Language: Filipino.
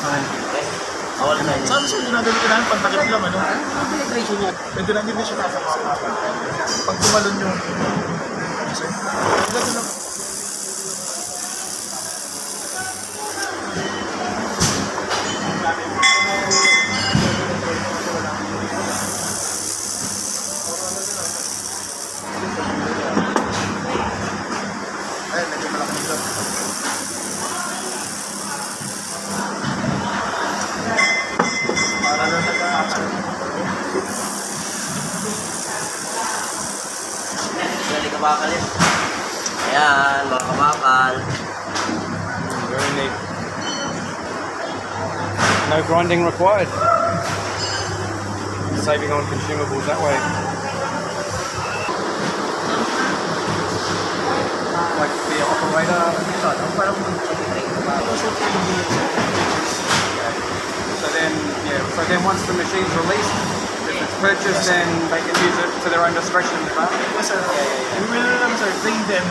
Saan siya ginagamit namin? Pantakip lang, ano? Pwede lang din siya kasama. Pag tumalon yung... Ganun lang. Ay, medyo malaki dito. Para na nag-aasal. Gali kabakal yun. Ayan, mga kabakal. Very neat. No grinding required. Saving on consumables that way. Like the operator. So then once the machine's released, if it's purchased, then they can use it to their own discretion. Yes, sir. We will, sir, train them.